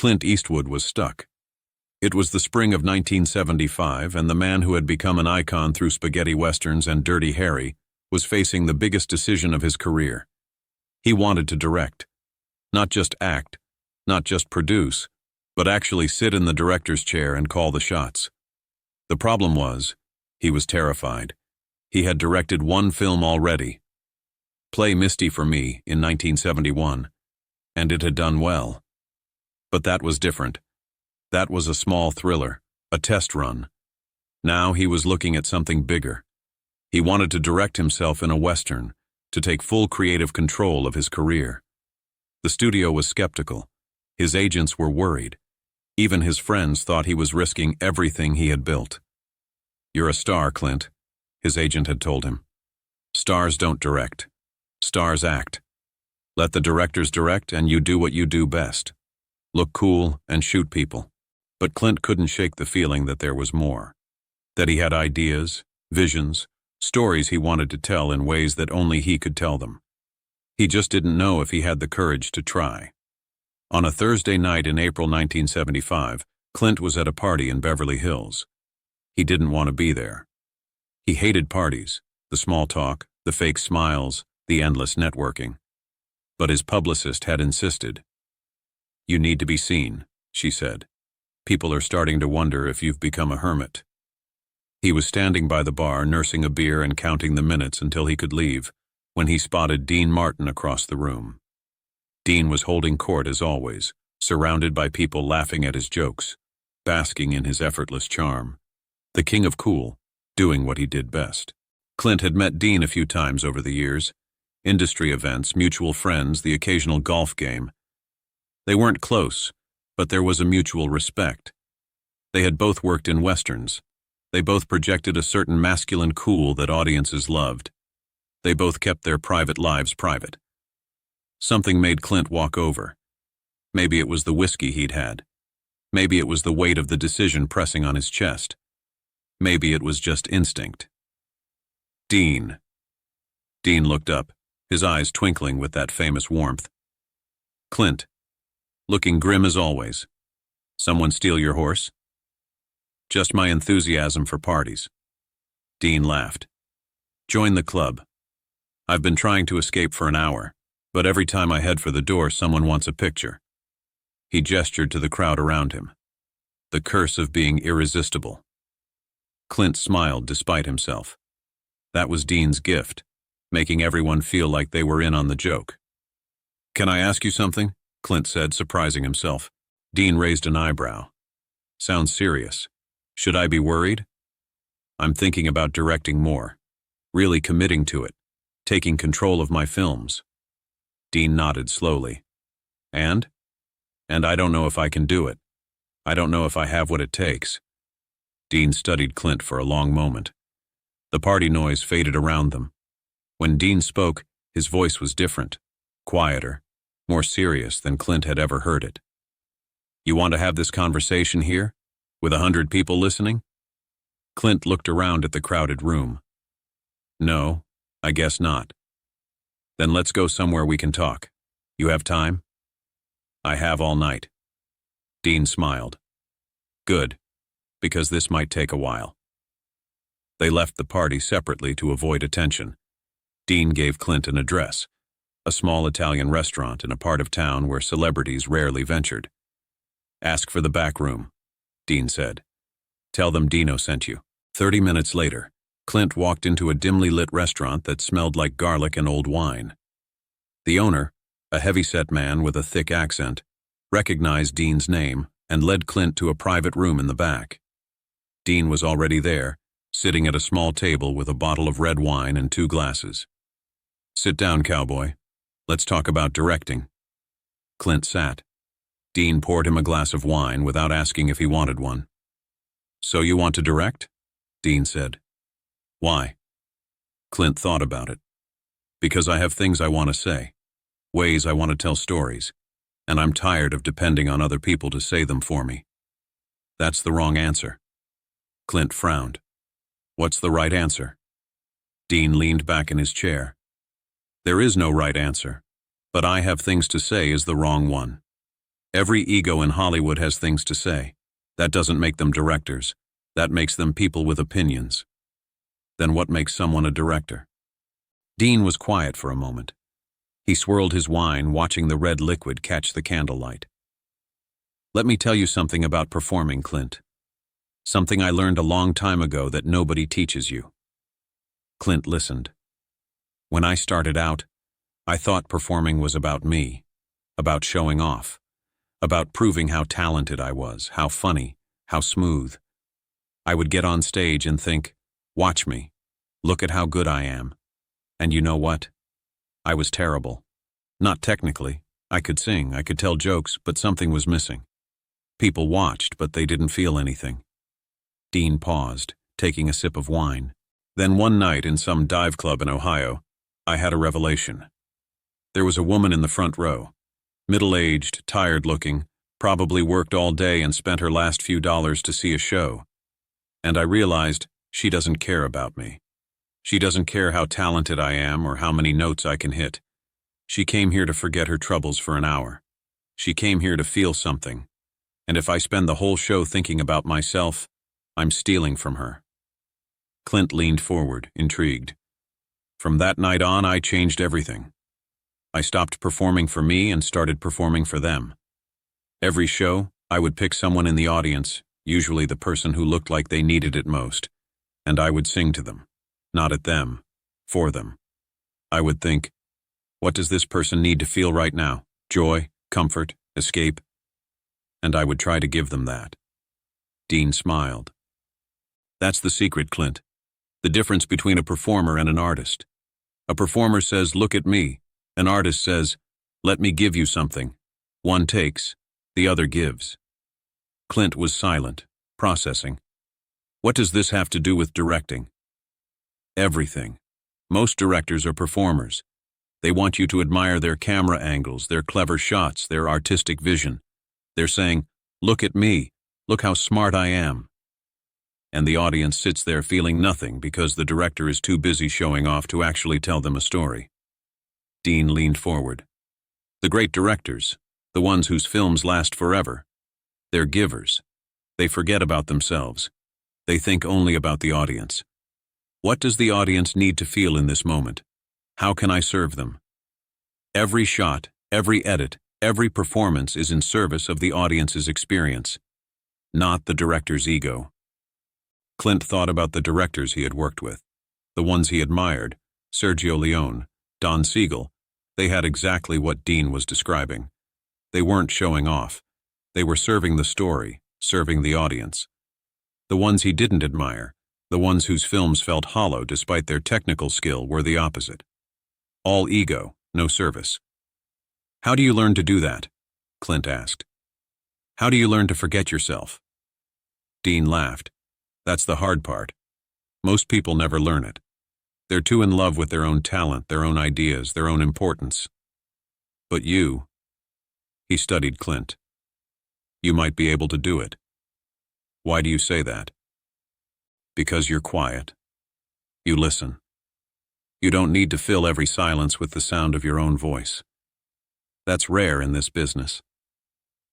Clint Eastwood was stuck. It was the spring of 1975, and the man who had become an icon through spaghetti westerns and Dirty Harry was facing the biggest decision of his career. He wanted to direct. Not just act, not just produce, but actually sit in the director's chair and call the shots. The problem was, he was terrified. He had directed one film already, Play Misty for Me, in 1971, and it had done well. But that was different. That was a small thriller, a test run. Now he was looking at something bigger. He wanted to direct himself in a western, to take full creative control of his career. The studio was skeptical. His agents were worried. Even his friends thought he was risking everything he had built. "You're a star, Clint," his agent had told him. "Stars don't direct. Stars act. Let the directors direct and you do what you do best. Look cool and shoot people." But Clint couldn't shake the feeling that there was more. That he had ideas, visions, stories he wanted to tell in ways that only he could tell them. He just didn't know if he had the courage to try. On a Thursday night in April 1975, Clint was at a party in Beverly Hills. He didn't want to be there. He hated parties, the small talk, the fake smiles, the endless networking. But his publicist had insisted. "You need to be seen," she said. "People are starting to wonder if you've become a hermit." He was standing by the bar, nursing a beer and counting the minutes until he could leave, when he spotted Dean Martin across the room. Dean was holding court as always, surrounded by people laughing at his jokes, basking in his effortless charm. The king of cool, doing what he did best. Clint had met Dean a few times over the years. Industry events, mutual friends, the occasional golf game. They weren't close, but there was a mutual respect. They had both worked in westerns. They both projected a certain masculine cool that audiences loved. They both kept their private lives private. Something made Clint walk over. Maybe it was the whiskey he'd had. Maybe it was the weight of the decision pressing on his chest. Maybe it was just instinct. "Dean." Dean looked up, his eyes twinkling with that famous warmth. "Clint." Looking grim as always. "Someone steal your horse?" "Just my enthusiasm for parties." Dean laughed. "Join the club. I've been trying to escape for an hour, but every time I head for the door, someone wants a picture." He gestured to the crowd around him. The curse of being irresistible. Clint smiled despite himself. That was Dean's gift, making everyone feel like they were in on the joke. "Can I ask you something?" Clint said, surprising himself. Dean raised an eyebrow. "Sounds serious. Should I be worried?" "I'm thinking about directing more. Really committing to it. Taking control of my films." Dean nodded slowly. And I don't know if I can do it. I don't know if I have what it takes." Dean studied Clint for a long moment. The party noise faded around them. When Dean spoke, his voice was different, quieter, more serious than Clint had ever heard it. "You want to have this conversation here, with 100 people listening?" Clint looked around at the crowded room. "No, I guess not." "Then let's go somewhere we can talk. You have time?" "I have all night." Dean smiled. "Good, because this might take a while." They left the party separately to avoid attention. Dean gave Clint an address, a small Italian restaurant in a part of town where celebrities rarely ventured. "Ask for the back room," Dean said. "Tell them Dino sent you." 30 minutes later, Clint walked into a dimly lit restaurant that smelled like garlic and old wine. The owner, a heavy-set man with a thick accent, recognized Dean's name and led Clint to a private room in the back. Dean was already there, sitting at a small table with a bottle of red wine and 2 glasses. "Sit down, cowboy. Let's talk about directing." Clint sat. Dean poured him a glass of wine without asking if he wanted one. "So you want to direct?" Dean said. "Why?" Clint thought about it. "Because I have things I want to say, ways I want to tell stories, and I'm tired of depending on other people to say them for me." "That's the wrong answer." Clint frowned. "What's the right answer?" Dean leaned back in his chair. "There is no right answer, but I have things to say is the wrong one." Every ego in Hollywood has things to say. That doesn't make them directors. That makes them people with opinions. Then what makes someone a director? Dean was quiet for a moment. He swirled his wine, watching the red liquid catch the candlelight. Let me tell you something about performing, Clint. Something I learned a long time ago that nobody teaches you. Clint listened. When I started out, I thought performing was about me, about showing off, about proving how talented I was, how funny, how smooth. I would get on stage and think, watch me, look at how good I am. And you know what? I was terrible. Not technically. I could sing, I could tell jokes, but something was missing. People watched, but they didn't feel anything. Dean paused, taking a sip of wine. Then one night in some dive club in Ohio, I had a revelation. There was a woman in the front row, middle-aged, tired-looking, probably worked all day and spent her last few dollars to see a show. And I realized she doesn't care about me. She doesn't care how talented I am or how many notes I can hit. She came here to forget her troubles for an hour. She came here to feel something. And if I spend the whole show thinking about myself, I'm stealing from her. Clint leaned forward, intrigued. From that night on, I changed everything. I stopped performing for me and started performing for them. Every show, I would pick someone in the audience, usually the person who looked like they needed it most, and I would sing to them, not at them, for them. I would think, what does this person need to feel right now? Joy, comfort, escape? And I would try to give them that. Dean smiled. That's the secret, Clint. The difference between a performer and an artist. A performer says, look at me. An artist says, let me give you something. One takes, the other gives. Clint was silent, processing. What does this have to do with directing? Everything. Most directors are performers. They want you to admire their camera angles, their clever shots, their artistic vision. They're saying, look at me, look how smart I am. And the audience sits there feeling nothing because the director is too busy showing off to actually tell them a story. Dean leaned forward. The great directors, the ones whose films last forever, they're givers. They forget about themselves. They think only about the audience. What does the audience need to feel in this moment? How can I serve them? Every shot, every edit, every performance is in service of the audience's experience, not the director's ego. Clint thought about the directors he had worked with, the ones he admired, Sergio Leone, Don Siegel. They had exactly what Dean was describing. They weren't showing off. They were serving the story, serving the audience. The ones he didn't admire, the ones whose films felt hollow despite their technical skill, were the opposite. All ego, no service. How do you learn to do that? Clint asked. How do you learn to forget yourself? Dean laughed. That's the hard part. Most people never learn it. They're too in love with their own talent, their own ideas, their own importance. But you, he studied Clint. You might be able to do it. Why do you say that? Because you're quiet. You listen. You don't need to fill every silence with the sound of your own voice. That's rare in this business.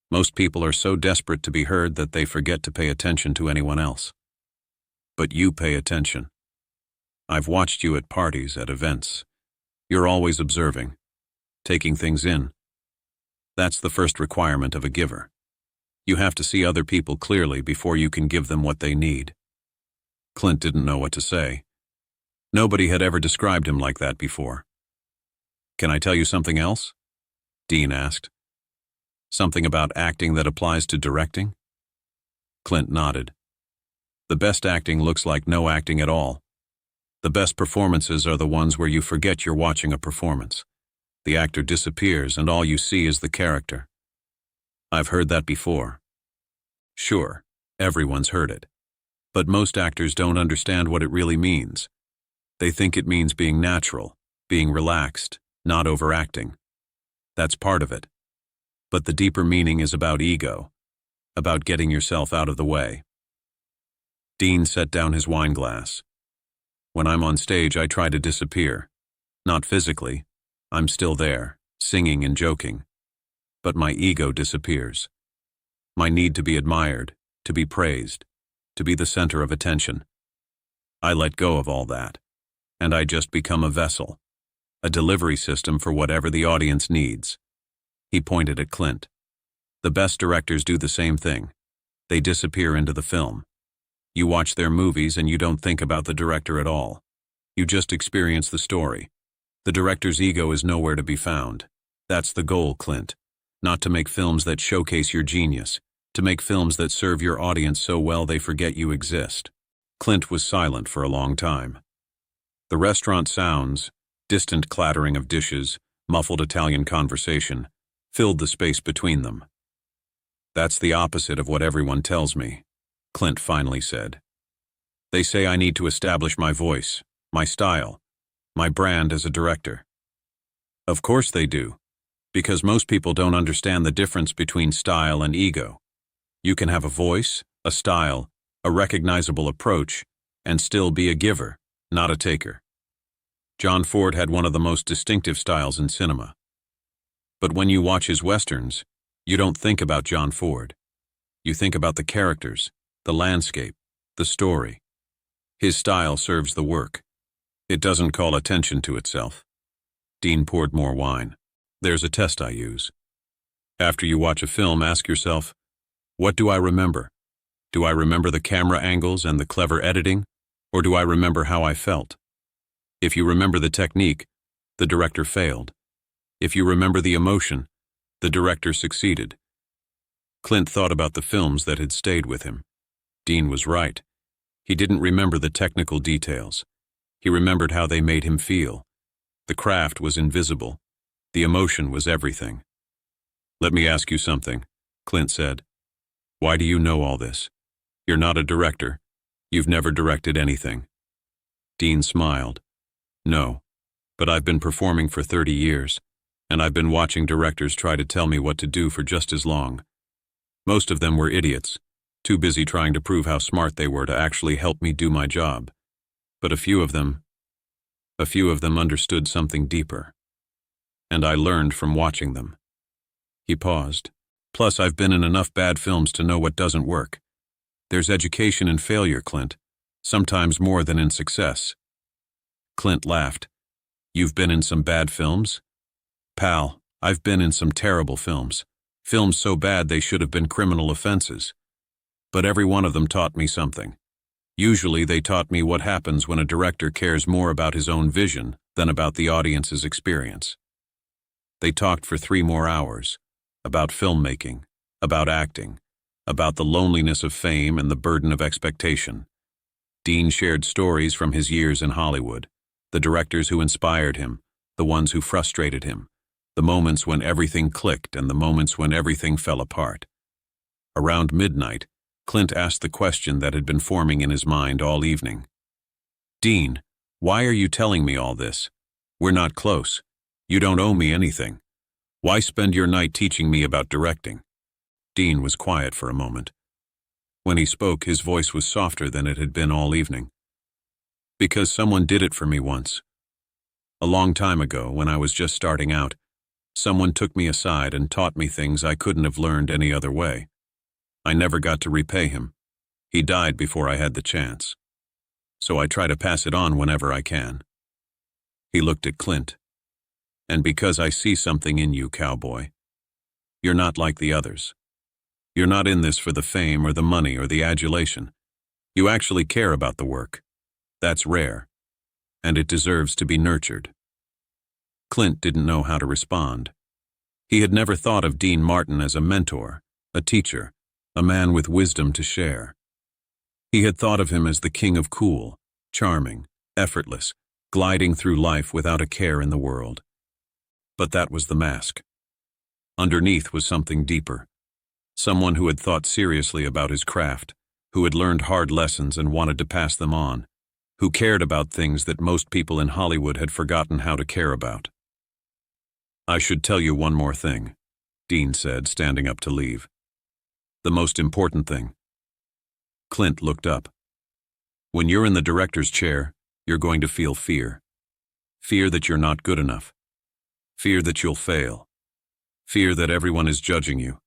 Most people are so desperate to be heard that they forget to pay attention to anyone else. But you pay attention. I've watched you at parties, at events. You're always observing, taking things in. That's the first requirement of a giver. You have to see other people clearly before you can give them what they need. Clint didn't know what to say. Nobody had ever described him like that before. Can I tell you something else? Dean asked. Something about acting that applies to directing? Clint nodded. The best acting looks like no acting at all. The best performances are the ones where you forget you're watching a performance. The actor disappears and all you see is the character. I've heard that before. Sure, everyone's heard it. But most actors don't understand what it really means. They think it means being natural, being relaxed, not overacting. That's part of it. But the deeper meaning is about ego, about getting yourself out of the way. Dean set down his wine glass. When I'm on stage, I try to disappear. Not physically. I'm still there, singing and joking. but my ego disappears. My need to be admired, to be praised, to be the center of attention. I let go of all that, and I just become a vessel, a delivery system for whatever the audience needs. He pointed at Clint. The best directors do the same thing. They disappear into the film. You watch their movies and you don't think about the director at all. You just experience the story. The director's ego is nowhere to be found. That's the goal, Clint. Not to make films that showcase your genius, to make films that serve your audience so well they forget you exist. Clint was silent for a long time. The restaurant sounds, distant clattering of dishes, muffled Italian conversation, filled the space between them. That's the opposite of what everyone tells me, Clint finally said. They say I need to establish my voice, my style, my brand as a director. Of course they do, because most people don't understand the difference between style and ego. You can have a voice, a style, a recognizable approach, and still be a giver, not a taker. John Ford had one of the most distinctive styles in cinema. But when you watch his westerns, you don't think about John Ford. You think about the characters, the landscape, the story. His style serves the work. It doesn't call attention to itself. Dean poured more wine. There's a test I use. After you watch a film, ask yourself, what do I remember? Do I remember the camera angles and the clever editing, or do I remember how I felt? If you remember the technique, the director failed. If you remember the emotion, the director succeeded. Clint thought about the films that had stayed with him. Dean was right. He didn't remember the technical details. He remembered how they made him feel. The craft was invisible. The emotion was everything. Let me ask you something, Clint said. Why do you know all this? You're not a director. You've never directed anything. Dean smiled. No, but I've been performing for 30 years, and I've been watching directors try to tell me what to do for just as long. Most of them were idiots, too busy trying to prove how smart they were to actually help me do my job. But a few of them understood something deeper. And I learned from watching them. He paused. Plus, I've been in enough bad films to know what doesn't work. There's education in failure, Clint, sometimes more than in success. Clint laughed. You've been in some bad films? Pal, I've been in some terrible films. Films so bad they should have been criminal offenses. But every one of them taught me something. Usually they taught me what happens when a director cares more about his own vision than about the audience's experience. They talked for 3 more hours, about filmmaking, about acting, about the loneliness of fame and the burden of expectation. Dean shared stories from his years in Hollywood, the directors who inspired him, the ones who frustrated him, the moments when everything clicked and the moments when everything fell apart. Around midnight, Clint asked the question that had been forming in his mind all evening. Dean, why are you telling me all this? We're not close. You don't owe me anything. Why spend your night teaching me about directing? Dean was quiet for a moment. When he spoke, his voice was softer than it had been all evening. Because someone did it for me once. A long time ago, when I was just starting out, someone took me aside and taught me things I couldn't have learned any other way. I never got to repay him. He died before I had the chance. So I try to pass it on whenever I can. He looked at Clint. And because I see something in you, cowboy. You're not like the others. You're not in this for the fame or the money or the adulation. You actually care about the work. That's rare. And it deserves to be nurtured. Clint didn't know how to respond. He had never thought of Dean Martin as a mentor, a teacher, a man with wisdom to share. He had thought of him as the king of cool, charming, effortless, gliding through life without a care in the world. But that was the mask. Underneath was something deeper. Someone who had thought seriously about his craft, who had learned hard lessons and wanted to pass them on, who cared about things that most people in Hollywood had forgotten how to care about. I should tell you one more thing, Dean said, standing up to leave. The most important thing. Clint looked up. When you're in the director's chair, you're going to feel fear. Fear that you're not good enough. Fear that you'll fail. Fear that everyone is judging you.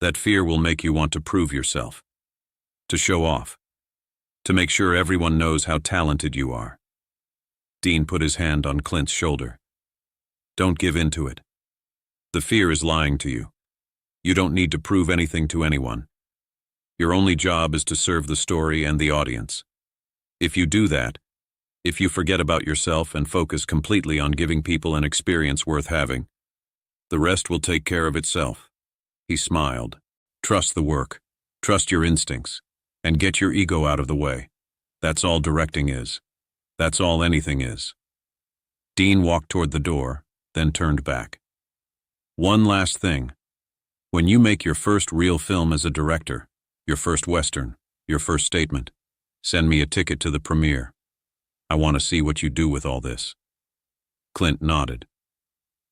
That fear will make you want to prove yourself, to show off, to make sure everyone knows how talented you are. Dean put his hand on Clint's shoulder. Don't give in to it. The fear is lying to you. You don't need to prove anything to anyone. Your only job is to serve the story and the audience. If you do that, if you forget about yourself and focus completely on giving people an experience worth having, the rest will take care of itself. He smiled. Trust the work, trust your instincts, and get your ego out of the way. That's all directing is. That's all anything is. Dean walked toward the door, then turned back. One last thing. When you make your first real film as a director, your first Western, your first statement, send me a ticket to the premiere. I want to see what you do with all this. Clint nodded.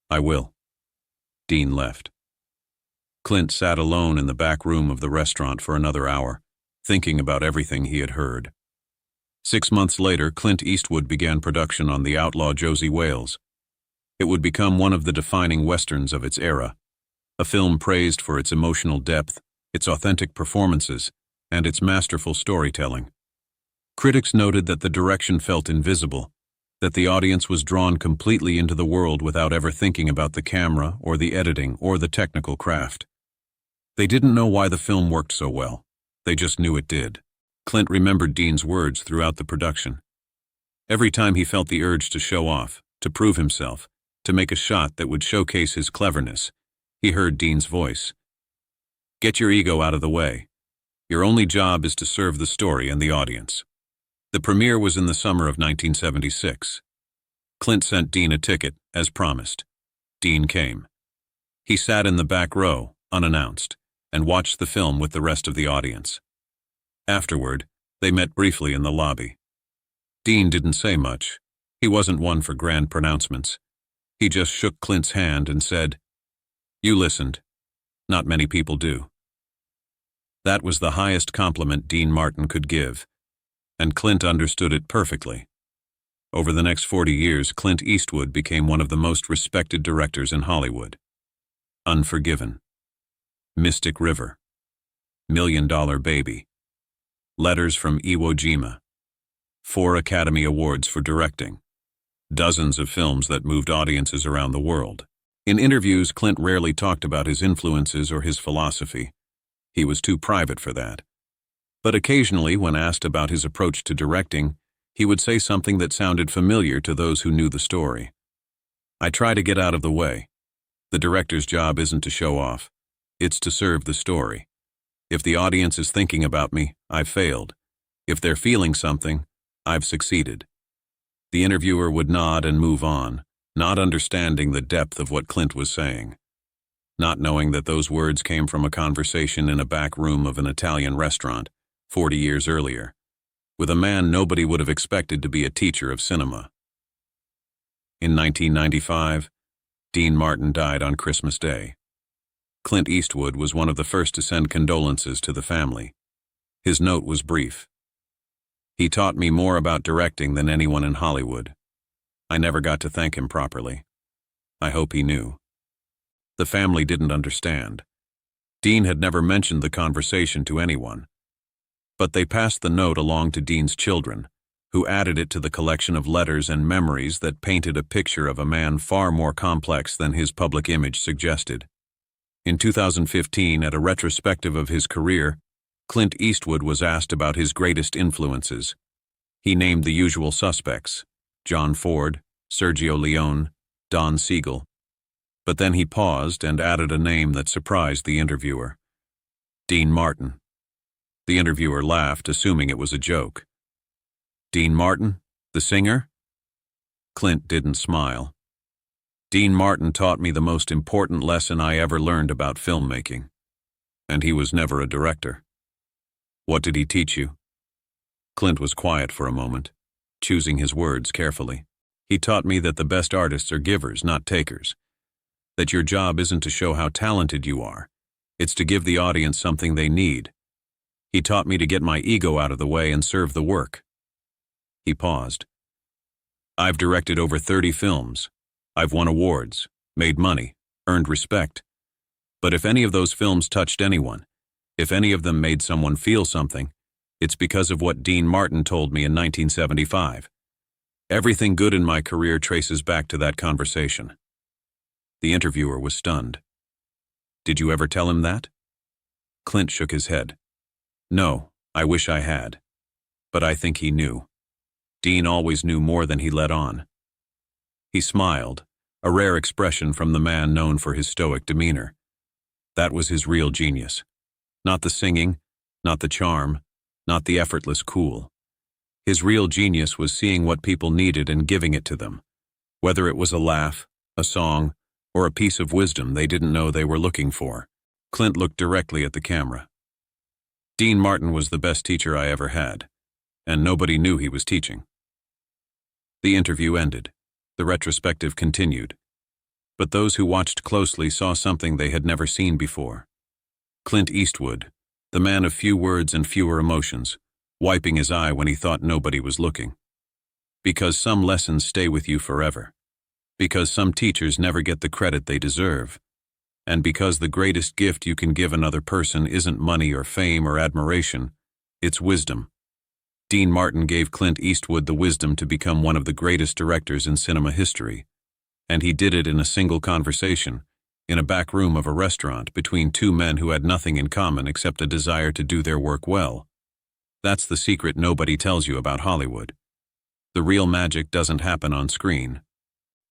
I will. Dean left. Clint sat alone in the back room of the restaurant for another hour, thinking about everything he had heard. 6 months later, Clint Eastwood began production on The Outlaw Josie Wales. It would become one of the defining westerns of its era, a film praised for its emotional depth, its authentic performances, and its masterful storytelling. Critics noted that the direction felt invisible, that the audience was drawn completely into the world without ever thinking about the camera or the editing or the technical craft. They didn't know why the film worked so well. They just knew it did. Clint remembered Dean's words throughout the production. Every time he felt the urge to show off, to prove himself, to make a shot that would showcase his cleverness, he heard Dean's voice. Get your ego out of the way. Your only job is to serve the story and the audience. The premiere was in the summer of 1976. Clint sent Dean a ticket, as promised. Dean came. He sat in the back row, unannounced, and watched the film with the rest of the audience. Afterward, they met briefly in the lobby. Dean didn't say much. He wasn't one for grand pronouncements. He just shook Clint's hand and said, You listened. Not many people do. That was the highest compliment Dean Martin could give, and Clint understood it perfectly. Over the next 40 years, Clint Eastwood became one of the most respected directors in Hollywood. Unforgiven, Mystic River, $1 Million Baby, Letters from Iwo Jima, 4 Academy Awards for directing, dozens of films that moved audiences around the world. In interviews, Clint rarely talked about his influences or his philosophy. He was too private for that. But occasionally, when asked about his approach to directing, he would say something that sounded familiar to those who knew the story. I try to get out of the way. The director's job isn't to show off. It's to serve the story. If the audience is thinking about me, I've failed. If they're feeling something, I've succeeded. The interviewer would nod and move on, not understanding the depth of what Clint was saying, not knowing that those words came from a conversation in a back room of an Italian restaurant 40 years earlier, with a man nobody would have expected to be a teacher of cinema. In 1995, Dean Martin died on Christmas Day. Clint Eastwood was one of the first to send condolences to the family. His note was brief. He taught me more about directing than anyone in Hollywood. I never got to thank him properly. I hope he knew. The family didn't understand. Dean had never mentioned the conversation to anyone. But they passed the note along to Dean's children, who added it to the collection of letters and memories that painted a picture of a man far more complex than his public image suggested. In 2015, at a retrospective of his career, Clint Eastwood was asked about his greatest influences. He named the usual suspects: John Ford, Sergio Leone, Don Siegel. But then he paused and added a name that surprised the interviewer: Dean Martin. The interviewer laughed, assuming it was a joke. Dean Martin, the singer? Clint didn't smile. Dean Martin taught me the most important lesson I ever learned about filmmaking. And he was never a director. What did he teach you? Clint was quiet for a moment, choosing his words carefully. He taught me that the best artists are givers, not takers. That your job isn't to show how talented you are. It's to give the audience something they need. He taught me to get my ego out of the way and serve the work. He paused. I've directed over 30 films. I've won awards, made money, earned respect. But if any of those films touched anyone, if any of them made someone feel something, it's because of what Dean Martin told me in 1975. Everything good in my career traces back to that conversation. The interviewer was stunned. Did you ever tell him that? Clint shook his head. No, I wish I had. But I think he knew. Dean always knew more than he let on. He smiled, a rare expression from the man known for his stoic demeanor. That was his real genius. Not the singing, not the charm, not the effortless cool. His real genius was seeing what people needed and giving it to them, whether it was a laugh, a song, or a piece of wisdom they didn't know they were looking for. Clint looked directly at the camera. Dean Martin was the best teacher I ever had, and nobody knew he was teaching. The interview ended. The retrospective continued. But those who watched closely saw something they had never seen before. Clint Eastwood, the man of few words and fewer emotions, wiping his eye when he thought nobody was looking. Because some lessons stay with you forever. Because some teachers never get the credit they deserve. And because the greatest gift you can give another person isn't money or fame or admiration, it's wisdom. Dean Martin gave Clint Eastwood the wisdom to become one of the greatest directors in cinema history. And he did it in a single conversation, in a back room of a restaurant between two men who had nothing in common except a desire to do their work well. That's the secret nobody tells you about Hollywood. The real magic doesn't happen on screen.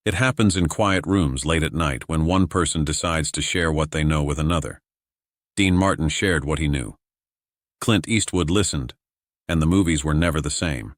It happens in quiet rooms late at night when one person decides to share what they know with another. Dean Martin shared what he knew. Clint Eastwood listened, and the movies were never the same.